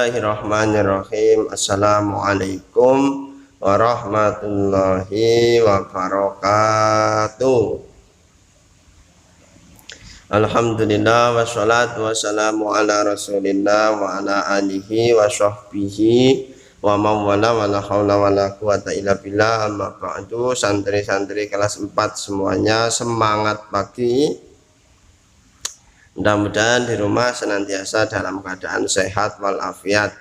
Bismillahirrahmanirrahim. Assalamualaikum warahmatullahi wabarakatuh. Alhamdulillah wassalatu wassalamu ala rasulillah wa ala alihi wa sahbihi wa mawala wa la hawla wa la quwata illa billah. Amma ba'du. Santri-santri kelas 4 semuanya semangat pagi. Mudah-mudahan di rumah senantiasa dalam keadaan sehat walafiat.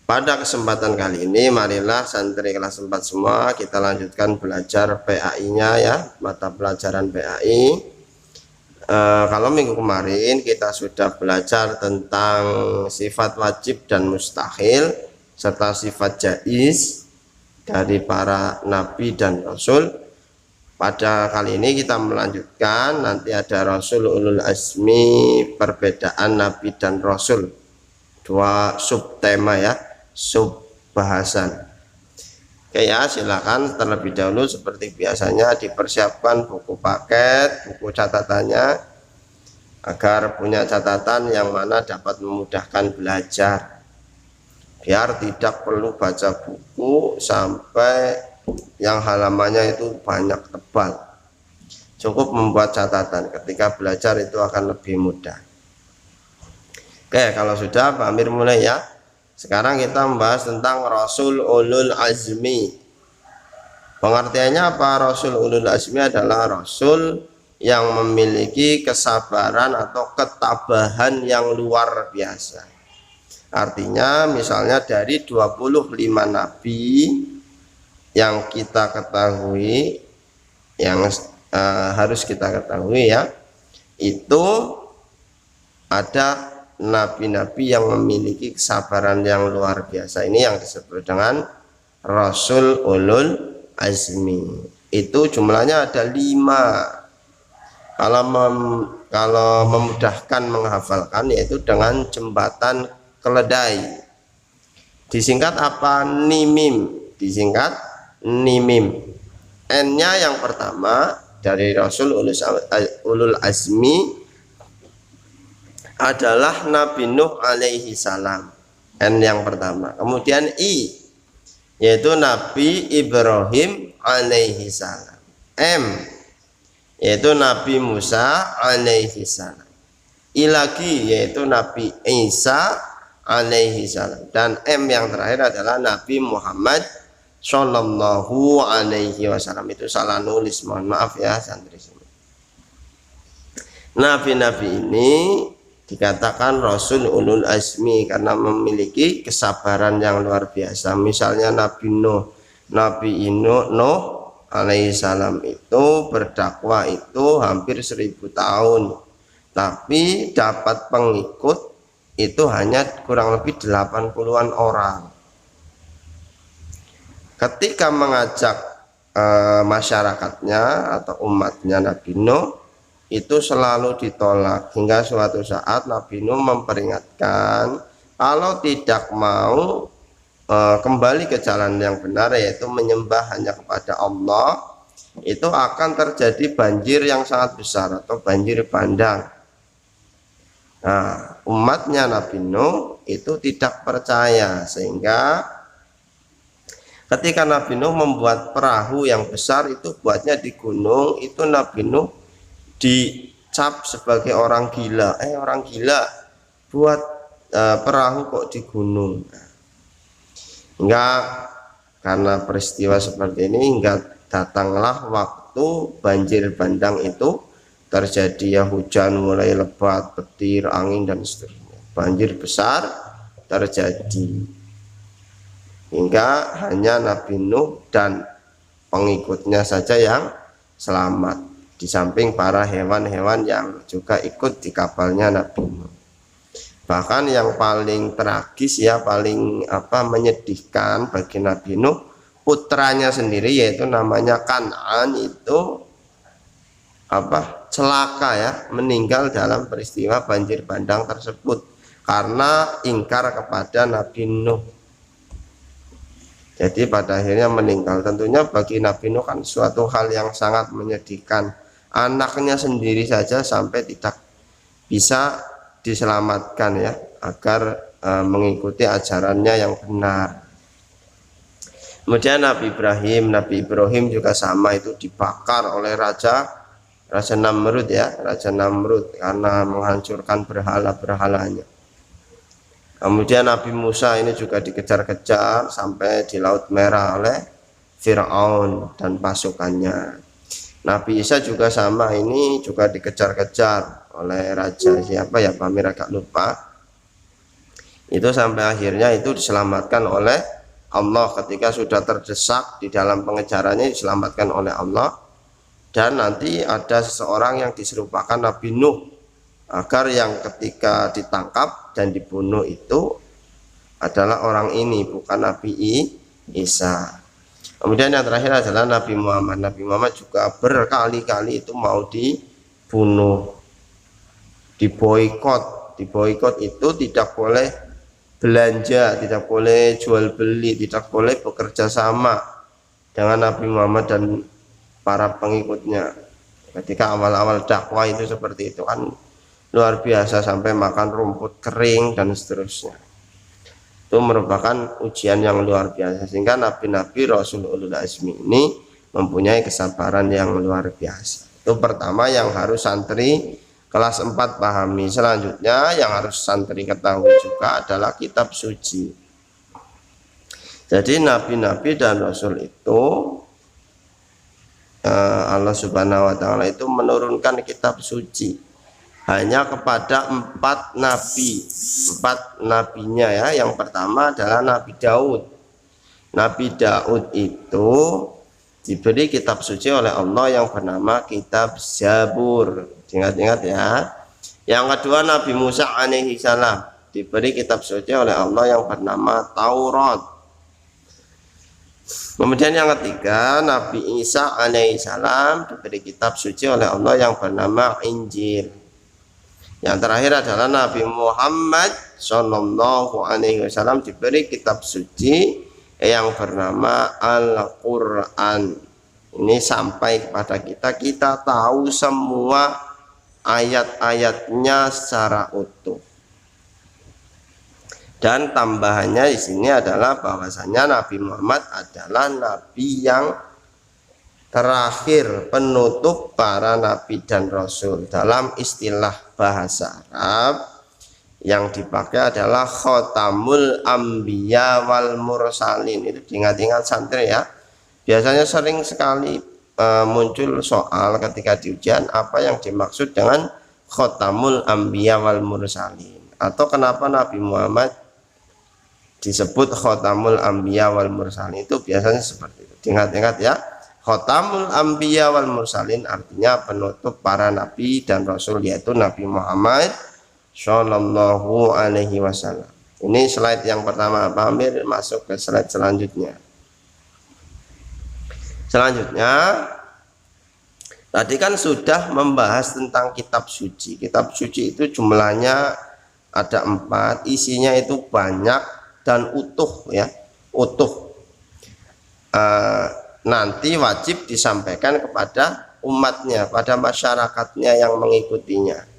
Pada kesempatan kali ini marilah santri kelas 4 semua kita lanjutkan belajar PAI-nya ya, mata pelajaran PAI. Kalau minggu kemarin kita sudah belajar tentang sifat wajib dan mustahil serta sifat jaiz dari para nabi dan rasul. Pada kali ini kita melanjutkan, nanti ada Rasul Ulul Azmi, perbedaan Nabi dan Rasul, dua subtema ya, subbahasan. Oke ya, silakan terlebih dahulu seperti biasanya dipersiapkan buku paket, buku catatannya, agar punya catatan yang mana dapat memudahkan belajar, biar tidak perlu baca buku sampai yang halamannya itu banyak tebal. Cukup membuat catatan, ketika belajar itu akan lebih mudah. Oke, kalau sudah Pak Amir mulai ya. Sekarang kita membahas tentang Rasul Ulul Azmi. Pengertiannya apa? Rasul Ulul Azmi adalah Rasul yang memiliki kesabaran atau ketabahan yang luar biasa. Artinya misalnya dari 25 nabi yang kita ketahui, yang harus kita ketahui ya, itu ada nabi-nabi yang memiliki kesabaran yang luar biasa. Ini yang disebut dengan Rasul Ulul Azmi. Itu jumlahnya ada 5. Kalau memudahkan menghafalkan, yaitu dengan jembatan keledai. Disingkat apa? Nimim. Disingkat Nimim. N-nya yang pertama dari Rasul Ulul Azmi adalah Nabi Nuh alaihi salam. N yang pertama. Kemudian I yaitu Nabi Ibrahim alaihi salam. M yaitu Nabi Musa alaihi salam. I lagi yaitu Nabi Isa alaihi salam. Dan M yang terakhir adalah Nabi Muhammad Sallallahu alaihi wasallam. Itu salah nulis, mohon maaf ya santri semua. Nabi-nabi ini dikatakan Rasul Ulul Azmi karena memiliki kesabaran yang luar biasa. Misalnya Nabi Nuh alaihi salam itu berdakwah itu hampir 1000 tahun, tapi dapat pengikut itu hanya kurang lebih 80-an orang. Ketika mengajak masyarakatnya atau umatnya Nabi Nuh itu selalu ditolak, hingga suatu saat Nabi Nuh memperingatkan kalau tidak mau kembali ke jalan yang benar, yaitu menyembah hanya kepada Allah, itu akan terjadi banjir yang sangat besar atau banjir bandang. Nah, umatnya Nabi Nuh itu tidak percaya, sehingga ketika Nabi Nuh membuat perahu yang besar itu buatnya di gunung, itu Nabi Nuh dicap sebagai orang gila. Orang gila buat perahu kok di gunung. Enggak, karena peristiwa seperti ini hingga datanglah waktu banjir bandang itu terjadi ya, hujan mulai lebat, petir, angin dan seterusnya. Banjir besar terjadi, hingga hanya Nabi Nuh dan pengikutnya saja yang selamat, di samping para hewan-hewan yang juga ikut di kapalnya Nabi Nuh. Bahkan yang paling tragis ya, paling menyedihkan bagi Nabi Nuh, putranya sendiri yaitu namanya Kan'an itu celaka ya, meninggal dalam peristiwa banjir bandang tersebut karena ingkar kepada Nabi Nuh. Jadi pada akhirnya meninggal. Tentunya bagi Nabi Nuh kan suatu hal yang sangat menyedihkan. Anaknya sendiri saja sampai tidak bisa diselamatkan ya, agar mengikuti ajarannya yang benar. Kemudian Nabi Ibrahim juga sama, itu dibakar oleh Raja Namrud ya, Raja Namrud karena menghancurkan berhala-berhalanya. Kemudian Nabi Musa ini juga dikejar-kejar sampai di Laut Merah oleh Fir'aun dan pasukannya. Nabi Isa juga sama, ini juga dikejar-kejar oleh raja siapa ya, Pamir agak lupa. Itu sampai akhirnya itu diselamatkan oleh Allah ketika sudah terdesak di dalam pengejarannya, diselamatkan oleh Allah. Dan nanti ada seseorang yang diserupakan Nabi Nuh, agar yang ketika ditangkap dan dibunuh itu adalah orang ini, bukan Nabi Isa. Kemudian yang terakhir adalah Nabi Muhammad. Nabi Muhammad juga berkali-kali itu mau dibunuh, diboikot. Diboikot itu tidak boleh belanja, tidak boleh jual beli, tidak boleh bekerja sama dengan Nabi Muhammad dan para pengikutnya. Ketika awal-awal dakwah itu seperti itu kan luar biasa, sampai makan rumput kering dan seterusnya. Itu merupakan ujian yang luar biasa, sehingga nabi-nabi Rasul Ulul Azmi ini mempunyai kesabaran yang luar biasa. Itu pertama yang harus santri kelas 4 pahami. Selanjutnya yang harus santri ketahui juga adalah kitab suci. Jadi nabi-nabi dan rasul itu Allah Subhanahu wa taala itu menurunkan kitab suci hanya kepada 4 nabi, 4 nabinya ya. Yang pertama adalah Nabi Daud. Nabi Daud itu diberi kitab suci oleh Allah yang bernama kitab Zabur. Ingat-ingat ya. Yang kedua Nabi Musa alaihi salam diberi kitab suci oleh Allah yang bernama Taurat. Kemudian yang ketiga Nabi Isa alaihi salam diberi kitab suci oleh Allah yang bernama Injil. Yang terakhir adalah Nabi Muhammad Shallallahu Alaihi Wasallam diberi kitab suci yang bernama Al-Quran. Ini sampai kepada kita tahu semua ayat-ayatnya secara utuh. Dan tambahannya di sini adalah bahwasanya Nabi Muhammad adalah nabi yang terakhir, penutup para nabi dan rasul. Dalam istilah bahasa Arab yang dipakai adalah khotamul anbiya wal mursalin. Itu diingat-ingat santri ya. Biasanya sering sekali muncul soal ketika di ujian, apa yang dimaksud dengan khotamul anbiya wal mursalin, atau kenapa Nabi Muhammad disebut khotamul anbiya wal mursalin. Itu biasanya seperti itu. Diingat-ingat ya. Khotamul anbiya wal mursalin artinya penutup para nabi dan rasul, yaitu Nabi Muhammad Shallallahu Alaihi Wasallam. Ini slide yang pertama. Pak Amir masuk ke slide selanjutnya. Selanjutnya tadi kan sudah membahas tentang kitab suci. Kitab suci itu jumlahnya ada 4, isinya itu banyak dan utuh ya, utuh. Nanti wajib disampaikan kepada umatnya, pada masyarakatnya yang mengikutinya.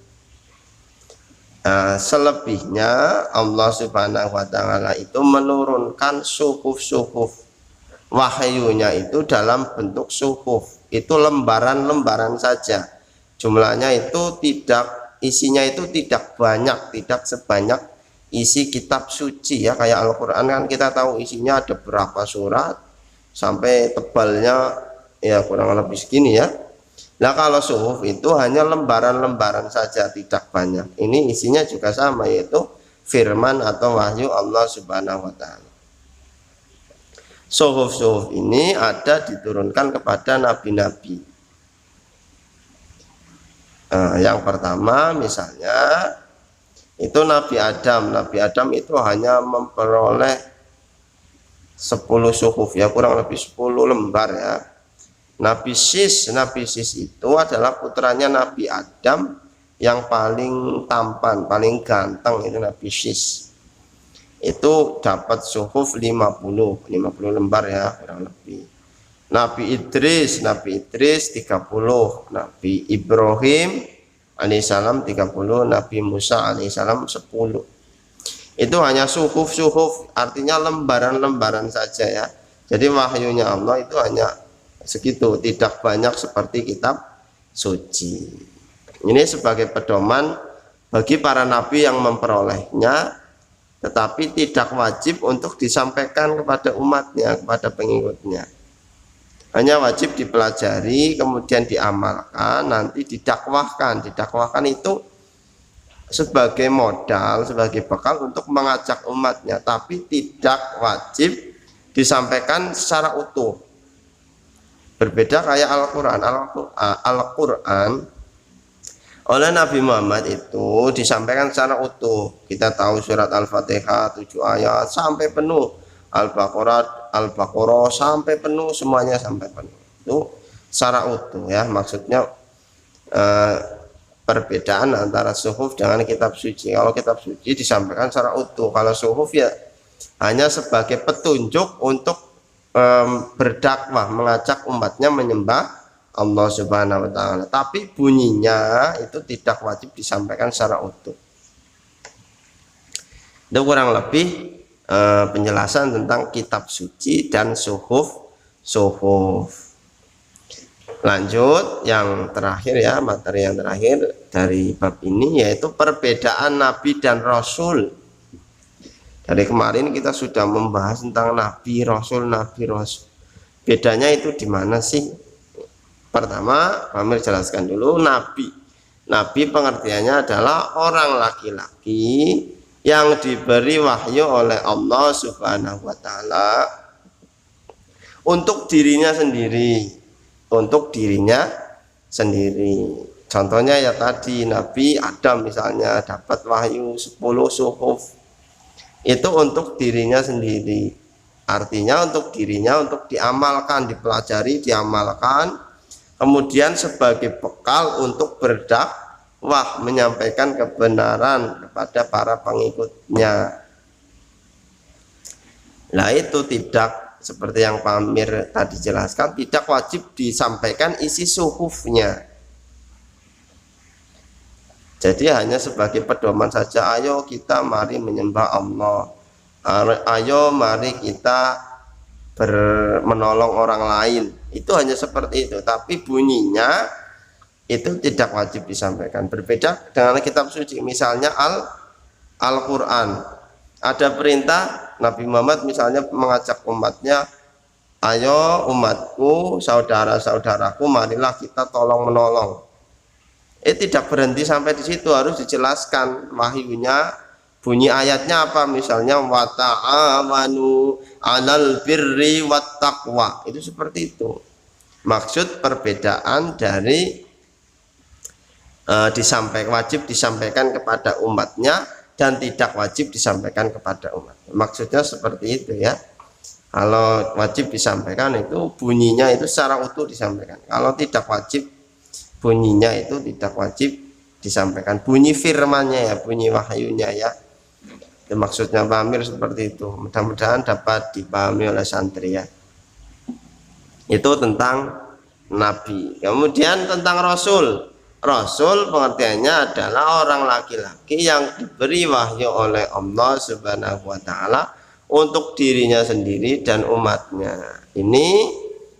Selebihnya Allah Subhanahu wa taala itu menurunkan suhuf-suhuf. Wahyunya itu dalam bentuk suhuf. Itu lembaran-lembaran saja. Jumlahnya itu tidak, isinya itu tidak banyak, tidak sebanyak isi kitab suci ya. Kayak Al-Qur'an kan kita tahu isinya ada berapa surat, sampai tebalnya ya kurang lebih segini ya. Nah kalau suhuf itu hanya lembaran-lembaran saja, tidak banyak. Ini isinya juga sama, yaitu firman atau wahyu Allah Subhanahu wa taala. Suhuf-suhuf ini ada diturunkan kepada nabi-nabi. Yang pertama misalnya itu Nabi Adam. Nabi Adam itu hanya memperoleh 10 suhuf ya, kurang lebih 10 lembar ya. Nabi Sis itu adalah putranya Nabi Adam yang paling tampan, paling ganteng, itu Nabi Sis. Itu dapat suhuf 50 lembar ya kurang lebih. Nabi Idris 30, Nabi Ibrahim alaihissalam 30, Nabi Musa alaihissalam 10. Itu hanya suhuf, artinya lembaran-lembaran saja ya. Jadi wahyunya Allah itu hanya segitu, tidak banyak seperti kitab suci. Ini sebagai pedoman bagi para nabi yang memperolehnya, tetapi tidak wajib untuk disampaikan kepada umatnya, kepada pengikutnya. Hanya wajib dipelajari, kemudian diamalkan, nanti didakwahkan. Didakwahkan itu sebagai modal, sebagai bekal untuk mengajak umatnya, tapi tidak wajib disampaikan secara utuh. Berbeda kayak Al-Quran. Al-Quran oleh Nabi Muhammad itu disampaikan secara utuh. Kita tahu surat Al-Fatihah 7 ayat sampai penuh, Al-Baqarah sampai penuh, semuanya sampai penuh. Itu secara utuh ya. Maksudnya perbedaan antara suhuf dengan kitab suci. Kalau kitab suci disampaikan secara utuh, kalau suhuf ya hanya sebagai petunjuk untuk berdakwah, mengajak umatnya menyembah Allah Subhanahu wa ta'ala. Tapi bunyinya itu tidak wajib disampaikan secara utuh. Itu kurang lebih penjelasan tentang kitab suci dan suhuf. Lanjut yang terakhir ya, materi yang terakhir dari bab ini, yaitu perbedaan nabi dan rasul. Dari kemarin kita sudah membahas tentang nabi rasul. Bedanya itu di mana sih? Pertama, kami jelaskan dulu nabi. Nabi pengertiannya adalah orang laki-laki yang diberi wahyu oleh Allah Subhanahu wa ta'ala untuk dirinya sendiri. Contohnya ya tadi Nabi Adam misalnya dapat wahyu 10 suhuf. Itu untuk dirinya sendiri. Artinya untuk dirinya, untuk diamalkan, dipelajari, diamalkan. Kemudian sebagai bekal untuk berdakwah, menyampaikan kebenaran kepada para pengikutnya. Nah itu tidak seperti yang Pak Amir tadi jelaskan, tidak wajib disampaikan isi suhufnya. Jadi hanya sebagai pedoman saja. Ayo kita mari menyembah Allah, ayo mari kita menolong orang lain. Itu hanya seperti itu, tapi bunyinya itu tidak wajib disampaikan. Berbeda dengan kitab suci, misalnya Al-Quran. Ada perintah Nabi Muhammad misalnya mengajak umatnya, ayo umatku, saudara-saudaraku, marilah kita tolong menolong. Tidak berhenti sampai di situ, harus dijelaskan wahyunya, bunyi ayatnya apa, misalnya wa ta'awanu 'alal birri wat taqwa. Itu seperti itu. Maksud perbedaan dari wajib disampaikan kepada umatnya dan tidak wajib disampaikan kepada umat. Maksudnya seperti itu ya. Kalau wajib disampaikan itu bunyinya itu secara utuh disampaikan. Kalau tidak wajib, bunyinya itu tidak wajib disampaikan. Bunyi firmannya ya, bunyi wahyunya ya. Itu maksudnya Pak Amir seperti itu. Mudah-mudahan dapat dipahami oleh santri ya. Itu tentang nabi. Kemudian tentang rasul. Rasul pengertiannya adalah orang laki-laki yang diberi wahyu oleh Allah Subhanahu wa ta'ala untuk dirinya sendiri dan umatnya. Ini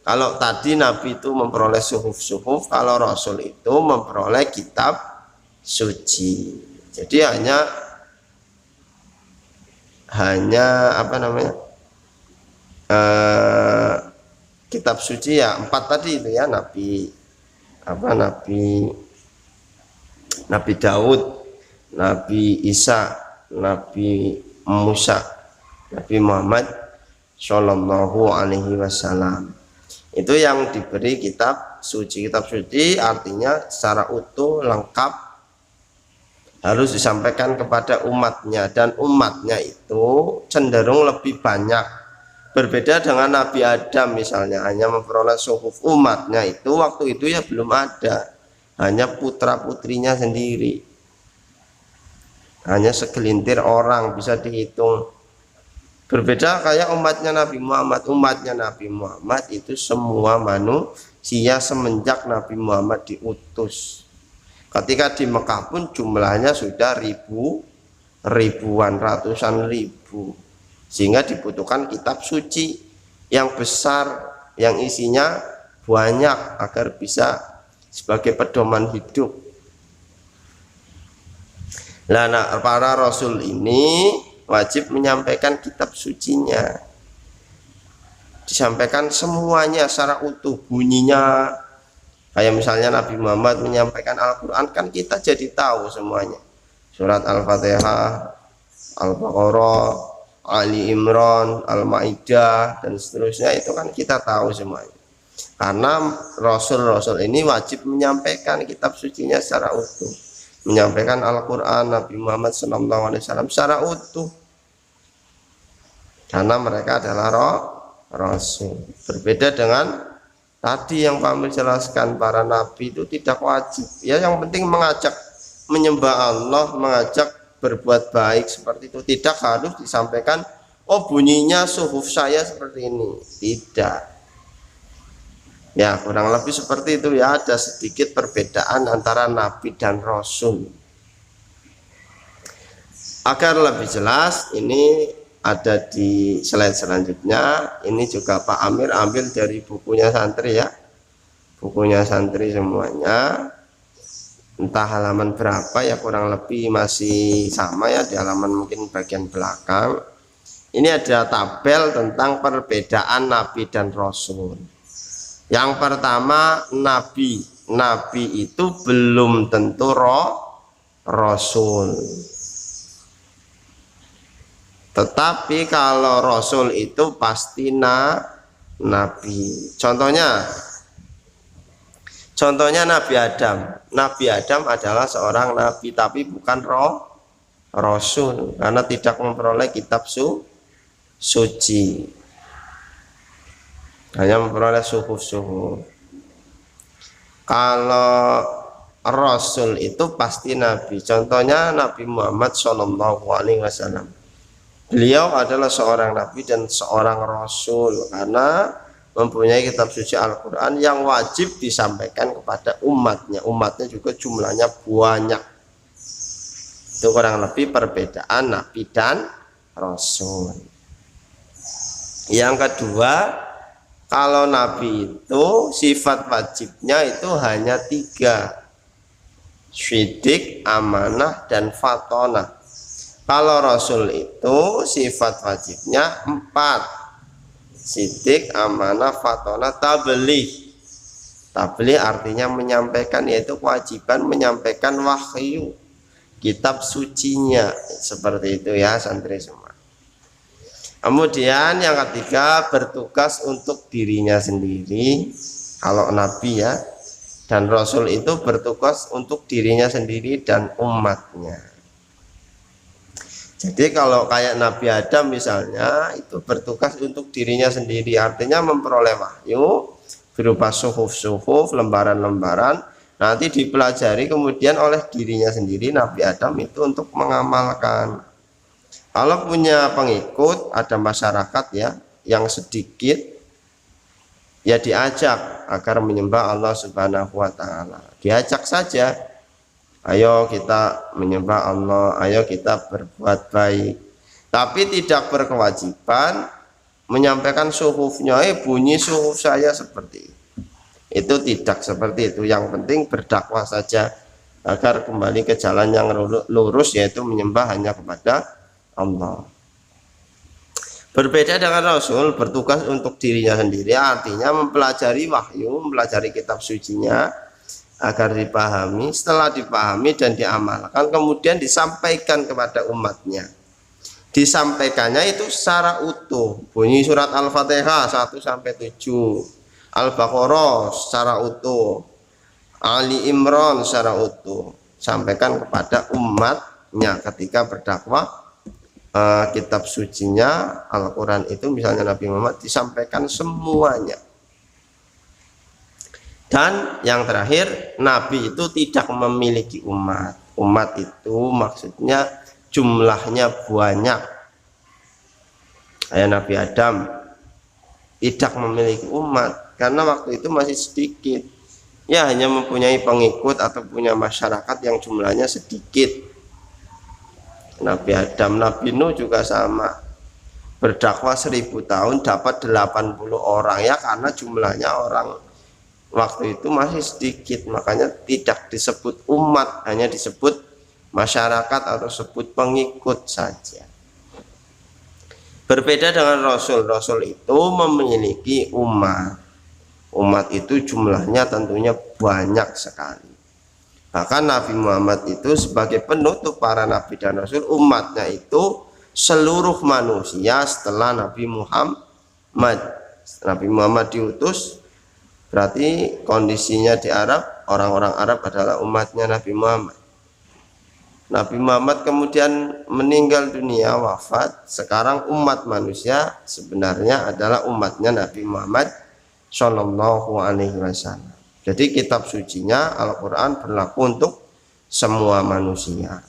kalau tadi nabi itu memperoleh suhuf, kalau rasul itu memperoleh kitab suci. Jadi hanya apa namanya, kitab suci ya 4 tadi itu ya, Nabi Daud, Nabi Isa, Nabi Musa, Nabi Muhammad Shallallahu Alaihi Wasallam. Itu yang diberi kitab suci. Kitab suci artinya secara utuh, lengkap, harus disampaikan kepada umatnya, dan umatnya itu cenderung lebih banyak. Berbeda dengan Nabi Adam misalnya, hanya memperoleh suhuf. Umatnya itu waktu itu ya belum ada, hanya putra putrinya sendiri, hanya segelintir orang bisa dihitung. Berbeda kayak umatnya Nabi Muhammad. Umatnya Nabi Muhammad itu semua manusia semenjak Nabi Muhammad diutus. Ketika di Mekah pun jumlahnya sudah ribuan, ratusan ribu, sehingga dibutuhkan kitab suci yang besar, yang isinya banyak agar bisa sebagai pedoman hidup. Nah, para rasul ini wajib menyampaikan kitab sucinya, disampaikan semuanya secara utuh bunyinya. Kayak misalnya Nabi Muhammad menyampaikan Al-Quran, kan kita jadi tahu semuanya, surat Al-Fatihah, Al-Baqarah, Ali Imran, Al-Maidah, dan seterusnya, itu kan kita tahu semuanya. Karena rasul-rasul ini wajib menyampaikan kitab sucinya secara utuh, menyampaikan Al-Quran Nabi Muhammad SAW secara utuh, karena mereka adalah rasul. Berbeda dengan tadi yang kami jelaskan, para nabi itu tidak wajib, ya yang penting mengajak menyembah Allah, mengajak berbuat baik seperti itu. Tidak harus disampaikan, oh bunyinya suhuf saya seperti ini, tidak. Ya kurang lebih seperti itu ya, ada sedikit perbedaan antara nabi dan rasul. Agar lebih jelas, ini ada di slide selanjutnya. Ini juga Pak Amir ambil dari bukunya santri ya, bukunya santri semuanya, entah halaman berapa ya, kurang lebih masih sama ya, di halaman mungkin bagian belakang. Ini ada tabel tentang perbedaan nabi dan rasul. Yang pertama, nabi itu belum tentu rasul. Tetapi kalau rasul itu pasti nabi. Contohnya Nabi Adam. Nabi Adam adalah seorang nabi, tapi bukan rasul, karena tidak memperoleh kitab suci, hanya memperoleh suhuf. Kalau rasul itu pasti nabi. Contohnya Nabi Muhammad SAW. Beliau adalah seorang nabi dan seorang rasul, karena mempunyai kitab suci Al-Quran yang wajib disampaikan kepada umatnya. Umatnya juga jumlahnya banyak. Itu kurang lebih perbedaan nabi dan rasul. Yang kedua, kalau nabi itu sifat wajibnya itu hanya 3, syidik, amanah, dan fatonah. Kalau rasul itu sifat wajibnya 4, syidik, amanah, fatonah, tabligh. Tabligh artinya menyampaikan, yaitu kewajiban menyampaikan wahyu, kitab sucinya, seperti itu ya santri semua. Kemudian yang ketiga, bertugas untuk dirinya sendiri. Kalau nabi ya, dan rasul itu bertugas untuk dirinya sendiri dan umatnya. Jadi kalau kayak Nabi Adam misalnya, itu bertugas untuk dirinya sendiri, artinya memperoleh wahyu berupa suhuf-suhuf, lembaran-lembaran, nanti dipelajari kemudian oleh dirinya sendiri, Nabi Adam itu untuk mengamalkan. Kalau punya pengikut, ada masyarakat ya yang sedikit, ya diajak agar menyembah Allah Subhanahu wa Ta'ala. Diajak saja, ayo kita menyembah Allah, ayo kita berbuat baik. Tapi tidak berkewajiban menyampaikan suhufnya, bunyi suhuf saya seperti itu. Tidak seperti itu. Yang penting berdakwah saja agar kembali ke jalan yang lurus, yaitu menyembah hanya kepada Allah. Berbeda dengan rasul, bertugas untuk dirinya sendiri, artinya mempelajari wahyu, mempelajari kitab sucinya agar dipahami. Setelah dipahami dan diamalkan, kemudian disampaikan kepada umatnya. Disampaikannya itu secara utuh, bunyi surat Al-Fatihah 1-7, Al-Baqarah secara utuh, Ali Imran secara utuh, sampaikan kepada umatnya ketika berdakwah. Kitab sucinya Al-Quran itu misalnya Nabi Muhammad, disampaikan semuanya. Dan yang terakhir, nabi itu tidak memiliki umat. Umat itu maksudnya jumlahnya banyak. Kayak Nabi Adam tidak memiliki umat karena waktu itu masih sedikit, ya hanya mempunyai pengikut atau punya masyarakat yang jumlahnya sedikit. Nabi Adam, Nabi Nuh juga sama, berdakwah 1000 tahun dapat 80 orang ya, karena jumlahnya orang waktu itu masih sedikit, makanya tidak disebut umat, hanya disebut masyarakat atau sebut pengikut saja. Berbeda dengan Rasul, Rasul itu memiliki umat. Umat itu jumlahnya tentunya banyak sekali. Bahkan Nabi Muhammad itu sebagai penutup para nabi dan rasul, umatnya itu seluruh manusia setelah Nabi Muhammad. Nabi Muhammad diutus, berarti kondisinya di Arab, orang-orang Arab adalah umatnya Nabi Muhammad. Nabi Muhammad kemudian meninggal dunia, wafat. Sekarang umat manusia sebenarnya adalah umatnya Nabi Muhammad Shallallahu Alaihi Wasallam. Jadi kitab sucinya Al-Quran berlaku untuk semua manusia.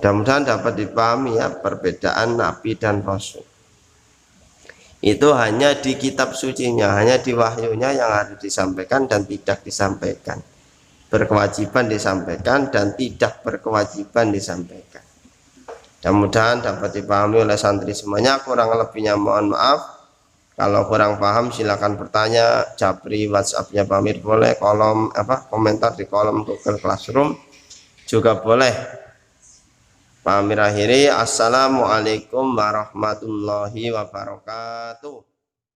Mudah-mudahan dapat dipahami ya perbedaan Nabi dan Rasul. Itu hanya di kitab sucinya, hanya di wahyunya yang harus disampaikan dan tidak disampaikan. Berkewajiban disampaikan dan tidak berkewajiban disampaikan. Mudah-mudahan dapat dipahami oleh santri semuanya. Kurang lebihnya mohon maaf. Kalau kurang paham silakan bertanya, japri WhatsApp-nya Pak Amir boleh, komentar di kolom Google Classroom juga boleh. Pak Amir akhiri, assalamualaikum warahmatullahi wabarakatuh.